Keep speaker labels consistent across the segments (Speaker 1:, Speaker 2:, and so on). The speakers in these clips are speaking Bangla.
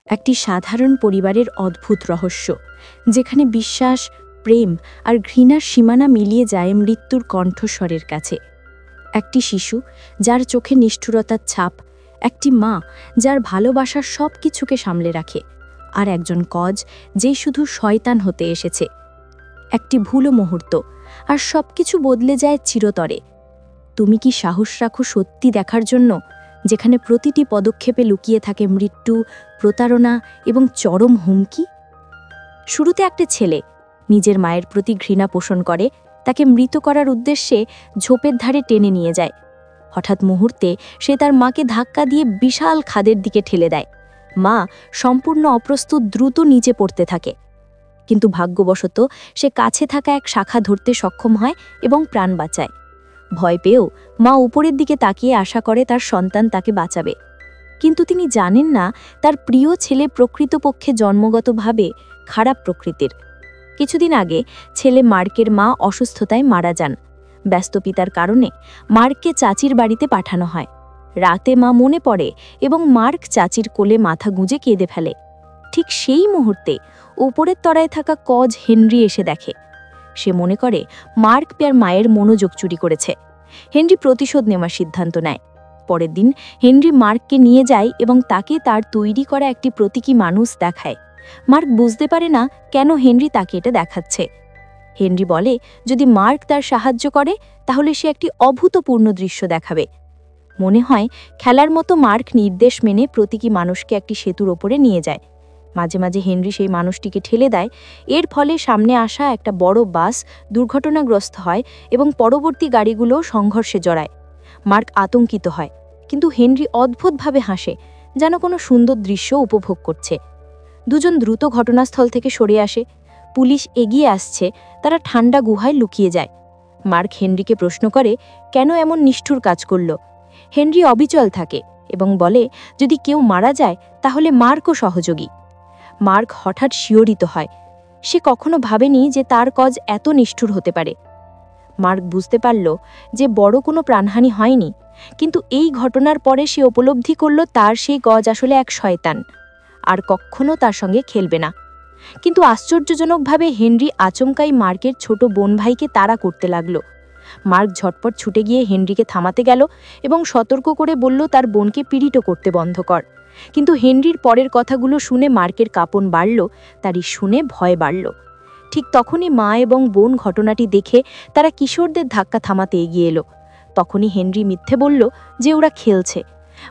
Speaker 1: একটি সাধারণ পরিবারের অদ্ভুত রহস্য, যেখানে বিশ্বাস, প্রেম আর ঘৃণার সীমানা মিলিয়ে যায় মৃত্যুর কণ্ঠস্বরের কাছে। একটি শিশু যার চোখে নিষ্ঠুরতার ছাপ, একটি মা যার ভালোবাসার সব কিছুকে সামলে রাখে, আর একজন কজ যেই শুধু শয়তান হতে এসেছে। একটি ভুলো মুহূর্ত আর সবকিছু বদলে যায় চিরতরে। তুমি কি সাহস রাখো সত্যি দেখার জন্য, যেখানে প্রতিটি পদক্ষেপে লুকিয়ে থাকে মৃত্যু, প্রতারণা এবং চরম হুমকি? শুরুতে একটা ছেলে নিজের মায়ের প্রতি ঘৃণা পোষণ করে, তাকে মৃত করার উদ্দেশ্যে ঝোপের ধারে টেনে নিয়ে যায়। হঠাৎ মুহূর্তে সে তার মাকে ধাক্কা দিয়ে বিশাল খাদের দিকে ঠেলে দেয়। মা সম্পূর্ণ অপ্রস্তুত দ্রুত নিচে পড়তে থাকে, কিন্তু ভাগ্যবশত সে কাছে থাকা এক শাখা ধরতে সক্ষম হয় এবং প্রাণ বাঁচায়। ভয় পেয়েও মা উপরের দিকে তাকিয়ে আশা করে তার সন্তান তাকে বাঁচাবে, কিন্তু তিনি জানেন না তার প্রিয় ছেলে প্রকৃতপক্ষে জন্মগতভাবে খারাপ প্রকৃতির। কিছুদিন আগে ছেলে মার্কের মা অসুস্থতায় মারা যান। ব্যস্ত পিতার কারণে মার্ককে চাচির বাড়িতে পাঠানো হয়। রাতে মা মনে পড়ে এবং মার্ক চাচির কোলে মাথা গুঁজে কেঁদে ফেলে। ঠিক সেই মুহূর্তে উপরের তলায় থাকা কজ হেনরি এসে দেখে। সে মনে করে মার্ক তার মায়ের মনোযোগ চুরি করেছে। হেনরি প্রতিশোধ নেওয়ার সিদ্ধান্ত নেয়। পরের দিন হেনরি মার্ককে নিয়ে যায় এবং তাকে তার তৈরি করা একটি প্রতীকী মানুষ দেখায়। মার্ক বুঝতে পারে না কেন হেনরি তাকে এটা দেখাচ্ছে। হেনরি বলে যদি মার্ক তার সাহায্য করে তাহলে সে একটি অভূতপূর্ণ দৃশ্য দেখাবে। মনে হয় খেলার মতো মার্ক নির্দেশ মেনে প্রতীকী মানুষকে একটি সেতুর ওপরে নিয়ে যায়। মাঝে মাঝে হেনরি সেই মানুষটিকে ঠেলে দেয়। এর ফলে সামনে আসা একটা বড় বাস দুর্ঘটনাগ্রস্ত হয় এবং পরবর্তী গাড়িগুলো সংঘর্ষে জড়ায়। মার্ক আতঙ্কিত হয়, কিন্তু হেনরি অদ্ভুতভাবে হাসে, যেন কোনো সুন্দর দৃশ্য উপভোগ করছে। দুজন দ্রুত ঘটনাস্থল থেকে সরে আসে। পুলিশ এগিয়ে আসছে, তারা ঠান্ডা গুহায় লুকিয়ে যায়। মার্ক হেনরিকে প্রশ্ন করে কেন এমন নিষ্ঠুর কাজ করল। হেনরি অবিচল থাকে এবং বলে যদি কেউ মারা যায় তাহলে মার্কও সহযোগী। মার্ক হঠাৎ শিহরিত হয়। সে কখনো ভাবেনি যে তার কজ এত নিষ্ঠুর হতে পারে। মার্ক বুঝতে পারল যে বড় কোনো প্রাণহানি হয়নি, কিন্তু এই ঘটনার পরে সে উপলব্ধি করল তার সেই গজ আসলে এক শয়তান, আর কখনো তার সঙ্গে খেলবে না। কিন্তু আশ্চর্যজনকভাবে হেনরি আচমকাই মার্কের ছোট বোন ভাইকে তাড়া করতে লাগল। মার্ক ঝটপট ছুটে গিয়ে হেনরিকে থামাতে গেল এবং সতর্ক করে বলল তার বোনকে পীড়িত করতে বন্ধ কর। কিন্তু হেনরির পরের কথাগুলো শুনে মার্কের কাঁপন বাড়ল, তারই শুনে ভয় বাড়ল। ঠিক তখনই মা এবং বোন ঘটনাটি দেখে তারা কিশোরদের ধাক্কা থামাতে এগিয়ে এলো। তখনই হেনরি মিথ্যে বলল যে ওরা খেলছে।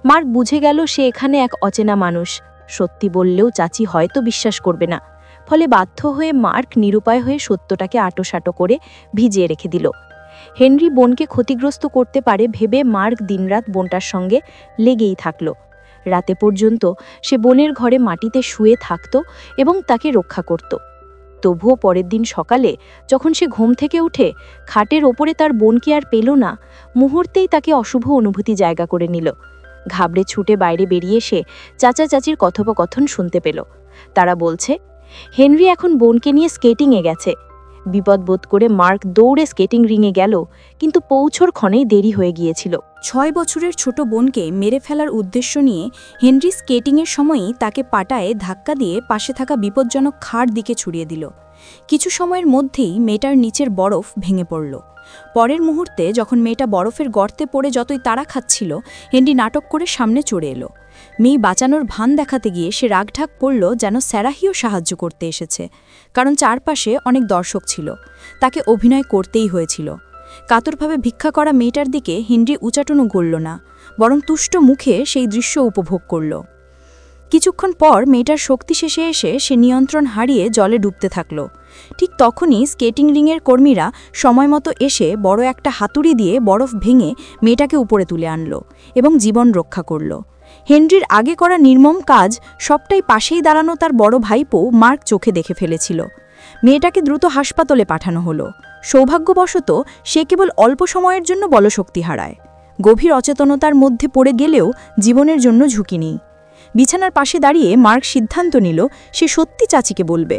Speaker 1: মার্ক বুঝে গেল সে এখানে এক অচেনা মানুষ। সত্যি বললেও চাচি হয়তো বিশ্বাস করবে না। ফলে বাধ্য হয়ে মার্ক নিরুপায় হয়ে সত্যটাকে আটোসাটো করে ভিজিয়ে রেখে দিল। হেনরি বোনকে ক্ষতিগ্রস্ত করতে পারে ভেবে মার্ক দিনরাত বোনটার সঙ্গে লেগেই থাকল। রাতে পর্যন্ত সে বোনের ঘরে মাটিতে শুয়ে থাকত এবং তাকে রক্ষা করত। তবুও পরের দিন সকালে যখন সে ঘুম থেকে উঠে খাটের ওপরে তার বোনকে আর পেল না, মুহূর্তেই তাকে অশুভ অনুভূতি জায়গা করে নিল। ঘাবড়ে ছুটে বাইরে বেরিয়ে সে চাচা চাচির কথোপকথন শুনতে পেল। তারা বলছে হেনরি এখন বোনকে নিয়ে স্কেটিংয়ে গেছে। বিপদ বোধ করে মার্ক দৌড়ে স্কেটিং রিংয়ে গেল, কিন্তু পৌঁছর ক্ষণেই দেরি হয়ে গিয়েছিল।
Speaker 2: 6 বছরের ছোট বোনকে মেরে ফেলার উদ্দেশ্য নিয়ে হেনরি স্কেটিংয়ের সময়ই তাকে পাটায় ধাক্কা দিয়ে পাশে থাকা বিপজ্জনক খাড় দিকে ছুড়িয়ে দিল। কিছু সময়ের মধ্যেই মেয়েটার নিচের বরফ ভেঙে পড়ল। পরের মুহূর্তে যখন মেয়েটা বরফের গর্তে পড়ে যতই তাড়া খাচ্ছিল, হেনরি নাটক করে সামনে চড়ে এলো। মেয়ে বাঁচানোর ভান দেখাতে গিয়ে সে রাগঢাক পড়ল যেন স্যারাহিও সাহায্য করতে এসেছে, কারণ চারপাশে অনেক দর্শক ছিল। তাকে অভিনয় করতেই হয়েছিল। কাতরভাবে ভিক্ষা করা মেয়েটার দিকে হেনরি উচাটনও গড়ল না, বরং তুষ্ট মুখে সেই দৃশ্য উপভোগ করল। কিছুক্ষণ পর মেয়েটার শক্তি শেষে এসে সে নিয়ন্ত্রণ হারিয়ে জলে ডুবতে থাকল। ঠিক তখনই স্কেটিং রিংয়ের কর্মীরা সময়মতো এসে বড় একটা হাতুড়ি দিয়ে বরফ ভেঙে মেয়েটাকে উপরে তুলে আনল এবং জীবন রক্ষা করল। হেনরির আগে করা নির্মম কাজ সবটাই পাশেই দাঁড়ানো তার বড় ভাইপো মার্ক চোখে দেখে ফেলেছিল। মেয়েটাকে দ্রুত হাসপাতালে পাঠানো হলো। সৌভাগ্যবশত সে কেবল অল্প সময়ের জন্য বলশক্তি হারায়। গভীর অচেতনতার মধ্যে পড়ে গেলেও জীবনের জন্য ঝুঁকি নেই। বিছানার পাশে দাঁড়িয়ে মার্ক সিদ্ধান্ত নিল সে সত্যি চাচিকে বলবে।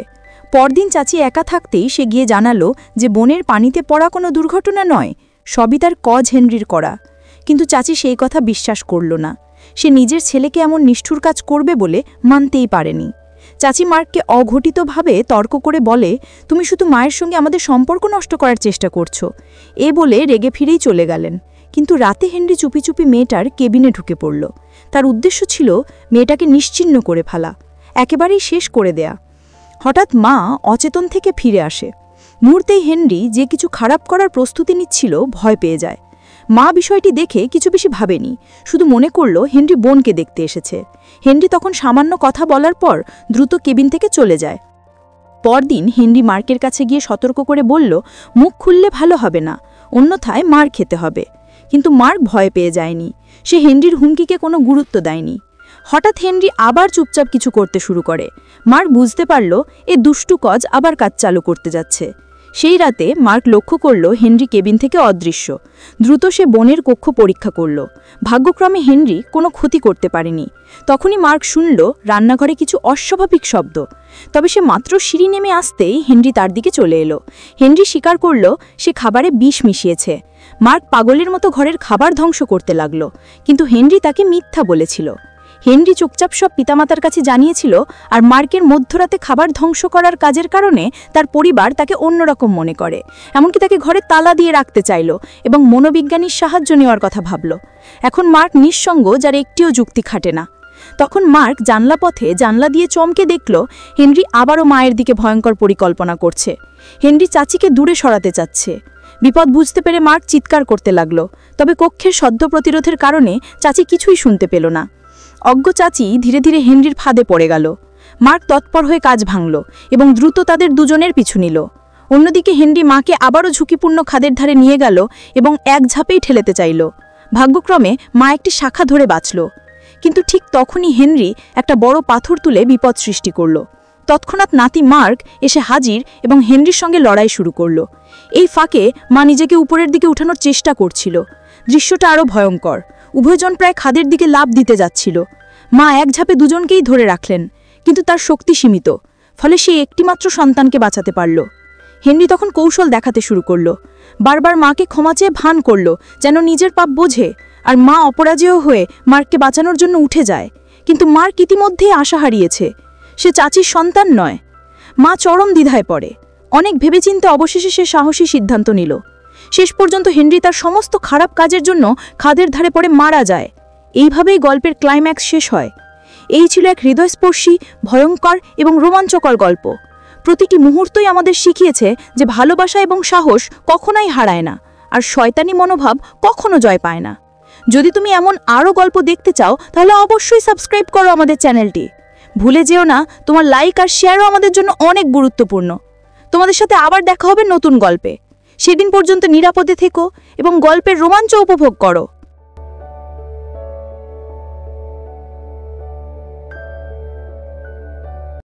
Speaker 2: পরদিন চাচি একা থাকতেই সে গিয়ে জানালো যে বোনের পানিতে পড়া কোনো দুর্ঘটনা নয়, সবই তার কজ হেনরির করা। কিন্তু চাচি সেই কথা বিশ্বাস করল না। সে নিজের ছেলেকে এমন নিষ্ঠুর কাজ করবে বলে মানতেই পারেনি। চাচি মার্ককে অঘটিতভাবে তর্ক করে বলে, তুমি শুধু মায়ের সঙ্গে আমাদের সম্পর্ক নষ্ট করার চেষ্টা করছো। এ বলে রেগে ফিরেই চলে গেলেন। কিন্তু রাতে হেনরি চুপি চুপি মেয়েটার কেবিনে ঢুকে পড়ল। তার উদ্দেশ্য ছিল মেয়েটাকে নিশ্চিহ্ন করে ফেলা, একেবারেই শেষ করে দেয়া। হঠাৎ মা অচেতন থেকে ফিরে আসে। মুহূর্তেই হেনরি যে কিছু খারাপ করার প্রস্তুতি নিচ্ছিল ভয় পেয়ে যায়। মা বিষয়টি দেখে কিছু বেশি ভাবেনি, শুধু মনে করল হেনরি বোনকে দেখতে এসেছে। হেনরি তখন সামান্য কথা বলার পর দ্রুত কেবিন থেকে চলে যায়। পরদিন হেনরি মার্কের কাছে গিয়ে সতর্ক করে বলল, মুখ খুললে ভালো হবে না, অন্যথায় মার খেতে হবে। কিন্তু মার্ক ভয় পেয়ে যায়নি। সে হেনরির হুমকিকে কোনো গুরুত্ব দেয়নি। হঠাৎ হেনরি আবার চুপচাপ কিছু করতে শুরু করে। মার্ক বুঝতে পারল এ দুষ্টু কজ আবার কাজ চালু করতে যাচ্ছে। সেই রাতে মার্ক লক্ষ্য করল হেনরি কেবিন থেকে অদৃশ্য। দ্রুত সে বোনের কক্ষ পরীক্ষা করল। ভাগ্যক্রমে হেনরি কোনো ক্ষতি করতে পারেনি। তখনই মার্ক শুনল রান্নাঘরে কিছু অস্বাভাবিক শব্দ। তবে সে মাত্র সিঁড়ি নেমে আসতেই হেনরি তার দিকে চলে এলো। হেনরি স্বীকার করল সে খাবারে বিষ মিশিয়েছে। মার্ক পাগলের মতো ঘরের খাবার ধ্বংস করতে লাগল, কিন্তু হেনরি তাকে মিথ্যা বলেছিল। হেনরি চুপচাপ সব পিতামাতার কাছে জানিয়েছিল, আর মার্কের মধ্যরাতে খাবার ধ্বংস করার কাজের কারণে তার পরিবার তাকে অন্যরকম মনে করে। এমনকি তাকে ঘরে তালা দিয়ে রাখতে চাইল এবং মনোবিজ্ঞানীর সাহায্য নেওয়ার কথা ভাবল। এখন মার্ক নিঃসঙ্গ, যার একটিও যুক্তি খাটে না। তখন মার্ক জানলা দিয়ে চমকে দেখল হেনরি আবারও মায়ের দিকে ভয়ঙ্কর পরিকল্পনা করছে। হেনরি চাচিকে দূরে সরাতে চাচ্ছে। বিপদ বুঝতে পেরে মার্ক চিৎকার করতে লাগল। তবে কক্ষের সদ্য প্রতিরোধের কারণে চাচি কিছুই শুনতে পেল না। অজ্ঞ চাচি ধীরে ধীরে হেনরির ফাঁদে পড়ে গেল। মার্ক তৎপর হয়ে কাজ ভাঙল এবং দ্রুত তাদের দুজনের পিছু নিল। অন্যদিকে হেনরি মাকে আবারও ঝুঁকিপূর্ণ খাদের ধারে নিয়ে গেল এবং এক ঝাঁপেই ঠেলেতে চাইল। ভাগ্যক্রমে মা একটি শাখা ধরে বাঁচল। কিন্তু ঠিক তখনই হেনরি একটা বড় পাথর তুলে বিপদ সৃষ্টি করল। তৎক্ষণাৎ নাতি মার্ক এসে হাজির এবং হেনরির সঙ্গে লড়াই শুরু করল। এই ফাঁকে মা নিজেকে উপরের দিকে উঠানোর চেষ্টা করছিল। দৃশ্যটা আরও ভয়ঙ্কর। উভয়জন প্রায় খাদের দিকে লাফ দিতে যাচ্ছিল। মা এক ঝাঁপে দুজনকেই ধরে রাখলেন, কিন্তু তার শক্তি সীমিত, ফলে সে একটিমাত্র সন্তানকে বাঁচাতে পারল। হেনরি তখন কৌশল দেখাতে শুরু করল। বারবার মাকে ক্ষমা চেয়ে ভান করল, যেন নিজের পাপ বোঝে। আর মা অপরাজেয় হয়ে মার্ককে বাঁচানোর জন্য উঠে যায়। কিন্তু মার্ক ইতিমধ্যেই আশা হারিয়েছে। সে চাচির সন্তান নয়। মা চরম দ্বিধায় পড়ে। অনেক ভেবেচিন্তে অবশেষে সে সাহসী সিদ্ধান্ত নিল। শেষ পর্যন্ত হেনরি তার সমস্ত খারাপ কাজের জন্য খাদের ধারে পড়ে মারা যায়। এইভাবেই গল্পের ক্লাইম্যাক্স শেষ হয়। এই ছিল এক হৃদয়স্পর্শী, ভয়ঙ্কর এবং রোমাঞ্চকর গল্প। প্রতিটি মুহূর্তই আমাদের শিখিয়েছে যে ভালোবাসা এবং সাহস কখনোই হারায় না, আর শয়তানি মনোভাব কখনো জয় পায় না। যদি তুমি এমন আরও গল্প দেখতে চাও, তাহলে অবশ্যই সাবস্ক্রাইব করো আমাদের চ্যানেলটি। ভুলে যেও না, তোমার লাইক আর শেয়ারও আমাদের জন্য অনেক গুরুত্বপূর্ণ। তোমাদের সাথে আবার দেখা হবে নতুন গল্পে। সেদিন পর্যন্ত নিরাপদে থেকো এবং গল্পের রোমাঞ্চ উপভোগ করো।